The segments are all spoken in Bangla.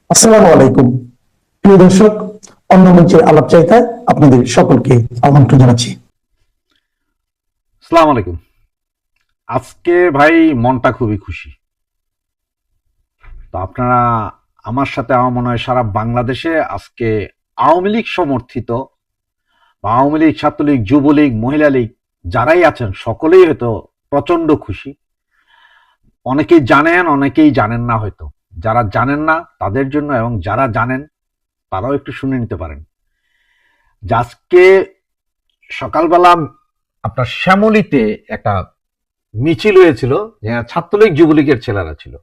আসসালামু আলাইকুম। প্রিয় দর্শক, অন্য মঞ্চের আলাপ চাইতায় আপনাদের সকলকে আমন্ত্রণ জানাচ্ছি। আসসালামু আলাইকুম। আজকে ভাই মনটা খুবই খুশি। তো আপনারা আমার সাথে আমার মনে হয় সারা বাংলাদেশে আজকে আওয়ামী লীগ সমর্থিত বা আওয়ামী লীগ, ছাত্রলীগ, যুবলীগ, মহিলা লীগ যারাই আছেন সকলেই হয়তো প্রচন্ড খুশি। অনেকেই জানেন, অনেকেই জানেন না হয়তো। যারা জানেন না তাদের জন্য এবং যারা জানেন তারাও একটু শুনে নিতে পারেন। যে আজকে সকালবেলা আপনার শ্যামলীতে একটা মিছিল হয়েছিল, যেখানে ছাত্রলীগ যুবলীগের ছেলেরা ছিল।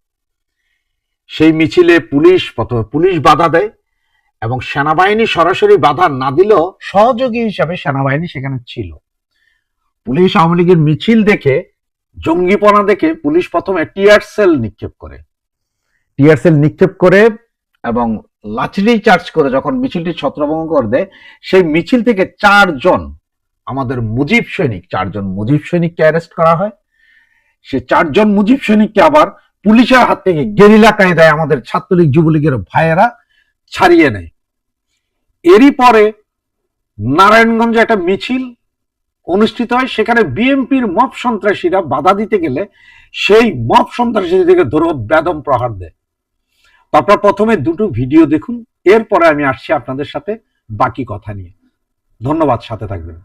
সেই মিছিলে প্রথমে পুলিশ বাধা দেয় এবং সেনাবাহিনী সরাসরি বাধা না দিলেও সহযোগী হিসাবে সেনাবাহিনী সেখানে ছিল। পুলিশ আওয়ামী লীগের মিছিল দেখে, জঙ্গিপনা দেখে পুলিশ প্রথমে টিয়ার সেল নিক্ষেপ করে এবং লাঠি চার্জ করে যখন মিছিলটি ছত্রভঙ্গ করে দেয়, সেই মিছিল থেকে আমাদের চারজন মুজিব সৈনিককে অ্যারেস্ট করা হয়। সে চারজন মুজিব সৈনিককে আবার পুলিশের হাত থেকে গেরিলা কায়দায় আমাদের ছাত্রলীগ যুবলীগের ভাইয়েরা ছাড়িয়ে নেয়। এরই পরে নারায়ণগঞ্জে একটা মিছিল অনুষ্ঠিত হয়, সেখানে বিএনপির মব সন্ত্রাসীরা বাধা দিতে গেলে সেই মব সন্ত্রাসীদেরকে ধরে বেদম প্রহার দেয়। তো আপনারা প্রথমে দুটো ভিডিও দেখুন, এরপরে আমি আসছি আপনাদের সাথে বাকি কথা নিয়ে। ধন্যবাদ, সাথে থাকবেন।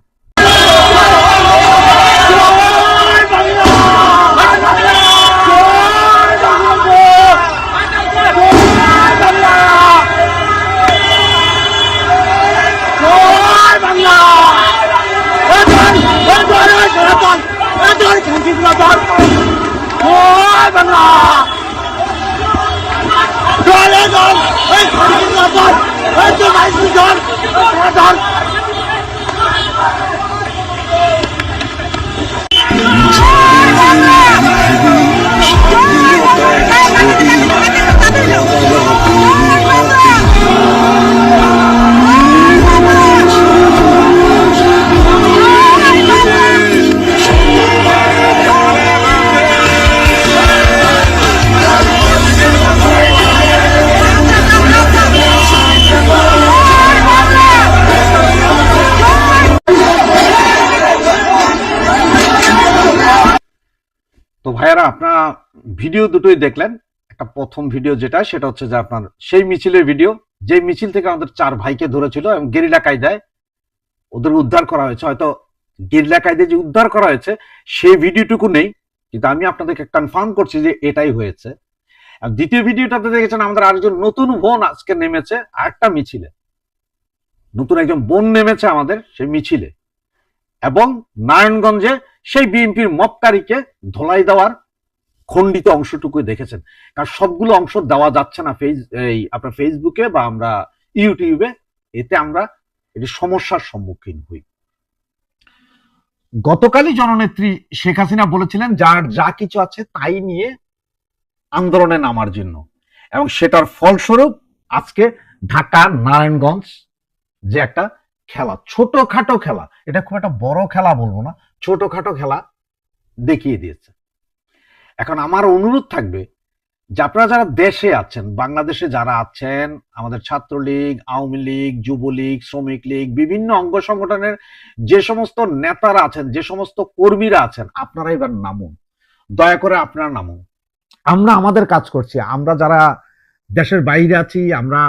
তো ভাইয়ারা, আপনারা ভিডিও দুটোই দেখলেন। একটা প্রথম ভিডিও সেটা হচ্ছে যে আপনার সেই মিছিলের ভিডিও, যে মিছিল থেকে আমাদের চার ভাইকে ধরেছিল এবং গেরিলা কায়দায় ওদের উদ্ধার করা হয়েছে। হয়তো গেরিলা কায়দায় যে উদ্ধার করা হয়েছে সেই ভিডিওটুকু নেই, কিন্তু আমি আপনাদেরকে কনফার্ম করছি যে এটাই হয়েছে। আর দ্বিতীয় ভিডিওটাতে দেখেছেন আমাদের আরেকজন নতুন বোন আজকে নেমেছে আরেকটা মিছিলে। নতুন একজন বোন নেমেছে আমাদের সেই মিছিলে, এবং নারায়ণগঞ্জে সেই বিএনপির মপকারীকে ধোলাই দেওয়ার খণ্ডিত অংশটুকু দেখেছেন। কারণ সবগুলো অংশ দেওয়া যাচ্ছে না আপনার ফেসবুকে বা আমরা ইউটিউবে, এতে আমরা এটি সমস্যার সম্মুখীন হই। গতকালই জননেত্রী শেখ হাসিনা বলেছিলেন যার যা কিছু আছে তাই নিয়ে আন্দোলনে নামার জন্য, এবং সেটার ফলস্বরূপ আজকে ঢাকা নারায়ণগঞ্জ যে একটা খেলা, ছোটখাটো খেলা, এটা খুব একটা বড় খেলা বলবো না, ছোটখাটো খেলা দেখিয়ে দিয়েছে। এখন আমার অনুরোধ থাকবে যে আপনারা যারা দেশে আছেন, বাংলাদেশে যারা আছেন, আমাদের ছাত্রলীগ, আওয়ামী লীগ, যুবলীগ, শ্রমিক লীগ, বিভিন্ন অঙ্গ সংগঠনের যে সমস্ত নেতারা আছেন, যে সমস্ত কর্মীরা আছেন, আপনারা এবার নামুন, দয়া করে আপনারা নামুন। আমরা আমাদের কাজ করছি। আমরা যারা দেশের বাইরে আছি, আমরা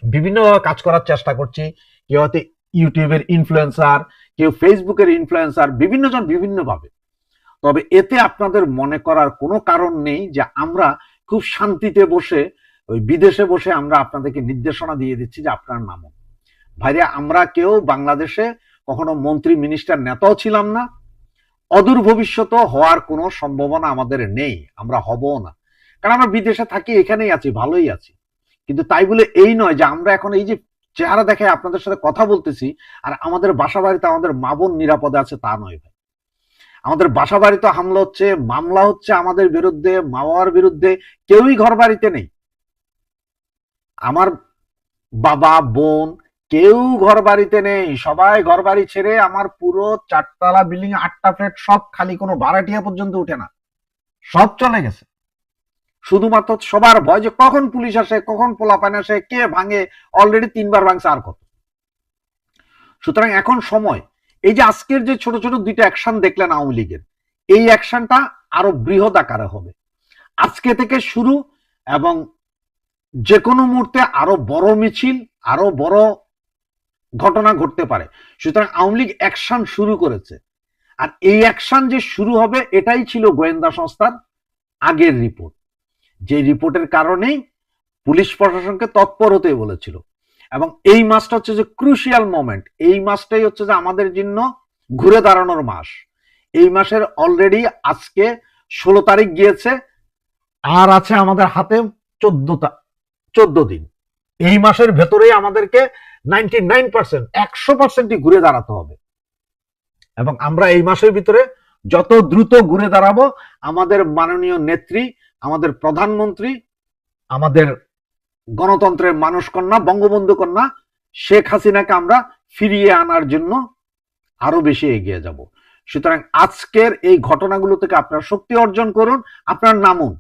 বিভিন্ন কাজ করার চেষ্টা করছি। কেউ হয়তো ইউটিউবের ইনফ্লুয়েন্সার, কেউ ফেসবুকের ইনফ্লুয়েন্সার, বিভিন্ন জন বিভিন্ন ভাবে। তবে এতে আপনাদের মনে করার কোনো কারণ নেই যে আমরা খুব শান্তিতে বসে ওই বিদেশে বসে আমরা আপনাদেরকে নির্দেশনা দিয়ে দিচ্ছি যে আপনার নামও। ভাইরা, আমরা কেউ বাংলাদেশে কখনো মন্ত্রী, মিনিস্টার, নেতাও ছিলাম না। অদূর ভবিষ্যতেও হওয়ার কোনো সম্ভাবনা আমাদের নেই, আমরা হবও না। কারণ আমরা বিদেশে থাকি, এখানেই আছি, ভালোই আছি। কিন্তু তাই বলে এই নয় যে আমরা এখন এই যে চেহারা দেখে আপনাদের সাথে কথা বলতেছি আর আমাদের বাসা বাড়িতে আমাদের মা বোন নিরাপদে আছে, তা নয় ভাই। আমাদের বাসা বাড়িতে হামলা হচ্ছে, মামলা হচ্ছে আমাদের বিরুদ্ধে, মা বাবার বিরুদ্ধে, কেউই ঘর বাড়িতে নেই। আমার বাবা, বোন কেউ ঘর বাড়িতে নেই, সবাই ঘর বাড়ি ছেড়ে আমার পুরো 4 তলা বিল্ডিং, 8টা ফ্ল্যাট সব খালি, কোনো ভাড়াটিয়া পর্যন্ত উঠে না, সব চলে গেছে। শুধুমাত্র সবার ভয় যে কখন পুলিশ আসে, কখন পোলাপান আসে, কে ভাঙে, অলরেডি 3বার ভাঙছে, আর কত। সুতরাং এখন সময়, এই যে আজকের যে ছোট ছোট দুইটা অ্যাকশন দেখলেন আওয়ামী লীগের, এই অ্যাকশনটা আরো বৃহৎ আকারে হবে আজকে থেকে শুরু, এবং যে কোনো মুহূর্তে আরো বড় মিছিল, আরো বড় ঘটনা ঘটতে পারে। সুতরাং আওয়ামী লীগ অ্যাকশন শুরু করেছে, আর এই অ্যাকশন যে শুরু হবে এটাই ছিল গোয়েন্দা সংস্থার আগের রিপোর্ট, যে রিপোর্টের কারণেই পুলিশ প্রশাসনকে তৎপর হতে বলেছিল। এবং এই মাসটা হচ্ছে যে ক্রুশিয়াল মোমেন্ট, এই মাসটাই হচ্ছে যে আমাদের জন্য ঘুরে দাঁড়ানোর মাস। এই মাসের অলরেডি আজকে 16 তারিখ গিয়েছে, আর আছে আমাদের হাতে 14 দিন। এই মাসের ভেতরেই আমাদেরকে 99% 100% ঘুরে দাঁড়াতে হবে, এবং আমরা এই মাসের ভিতরে যত দ্রুত ঘুরে দাঁড়াবো, আমাদের মাননীয় নেত্রী, আমাদের প্রধানমন্ত্রী, আমাদের গণতন্ত্রের মানুষ কন্যা, বঙ্গবন্ধু কন্যা শেখ হাসিনাকে আমরা ফিরিয়ে আনার জন্য আরো বেশি এগিয়ে যাব। সুতরাং আজকের এই ঘটনাগুলো থেকে আপনারা শক্তি অর্জন করুন, আপনার নামুন।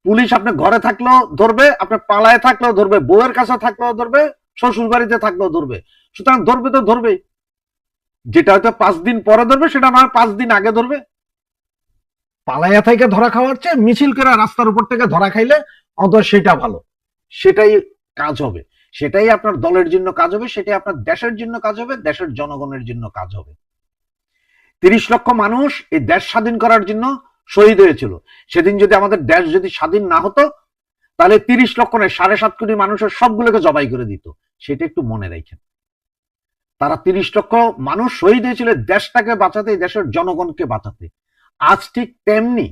পুলিশ আপনি ঘরে থাকলেও ধরবে, আপনি পালায় থাকলেও ধরবে, বউয়ের কাছে থাকলেও ধরবে, শ্বশুর বাড়িতে থাকলেও ধরবে। সুতরাং ধরবে তো ধরবেই, যেটা হয়তো 5 দিন পরে ধরবে সেটা নয় 5 দিন আগে ধরবে। পালাইয়া থেকে ধরা খাওয়ার চেয়ে মিছিল করে রাস্তার উপর থেকে ধরা খাইলে অন্তত সেটা ভালো, সেটাই কাজ হবে, সেটাই আপনার দলের জন্য কাজ হবে, সেটাই আপনার দেশের জন্য কাজ হবে, দেশের জনগণের জন্য কাজ হবে। 30 লক্ষ মানুষ এই দেশ স্বাধীন করার জন্য শহীদ হয়েছিল। সেদিন যদি আমাদের দেশ যদি স্বাধীন না হতো, তাহলে 30 লক্ষ নয় 7.5 কোটি মানুষের সবগুলোকে জবাই করে দিত। সেটা একটু মনে রাখেন। তারা 30 লক্ষ মানুষ শহীদ হয়েছিল দেশটাকে বাঁচাতে, দেশের জনগণকে বাঁচাতে। আজ ঠিক তেমনি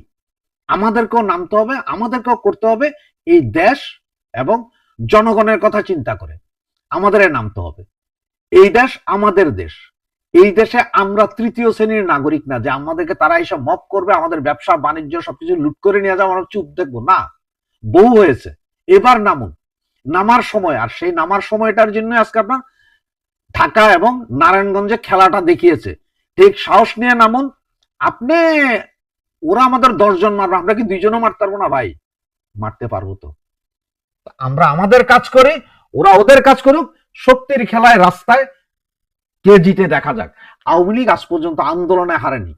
আমাদেরকেও নামতে হবে, আমাদেরকেও করতে হবে এই দেশ এবং জনগণের কথা চিন্তা করে আমাদের নামতে হবে। এই দেশ আমাদের দেশ, এই দেশে আমরা তৃতীয় শ্রেণীর নাগরিক না যে আমাদেরকে তারা এসব মপ করবে, আমাদের ব্যবসা বাণিজ্য সবকিছু লুট করে নিয়ে যাবো, আমরা চুপ দেখবো না। বহু হয়েছে, এবার নামুন, নামার সময়। আর সেই নামার সময়টার জন্য আজকে আপনার ঢাকা এবং নারায়ণগঞ্জে খেলাটা দেখিয়েছে। ঠিক সাহস নিয়ে নামুন। আপনি, ওরা আমাদের 10 জন মারবে, আমরা কি 2 জনও মারতে পারবো না ভাই? মারতে পারবো তো। আমরা আমাদের কাজ করি, ওরা ওদের কাজ করুক। শক্তির খেলায় রাস্তায় কে জিতে দেখা যাক। আওয়ামী লীগ আজ পর্যন্ত আন্দোলনে হারেনি।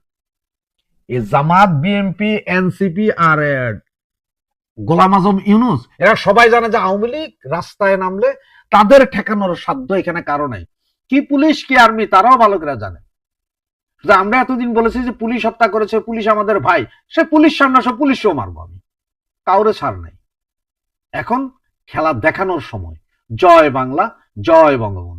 এই জামাত, বিএনপি, এনসিপি আর গোলাম আজম ইউনুস, এরা সবাই জানে যে আওয়ামী লীগ রাস্তায় নামলে তাদের ঠেকানোর সাধ্য এখানে কারো নাই। কি পুলিশ কি আর্মি তারাও ভালো করে জানে। আমরা এতদিন বলেছি যে পুলিশ হত্যা করেছে, পুলিশ আমাদের ভাই, সে পুলিশ সামনে সব পুলিশও মারবো আমি, কাউরে ছাড় নাই। এখন খেলা দেখানোর সময়। জয় বাংলা, জয় বঙ্গবন্ধু।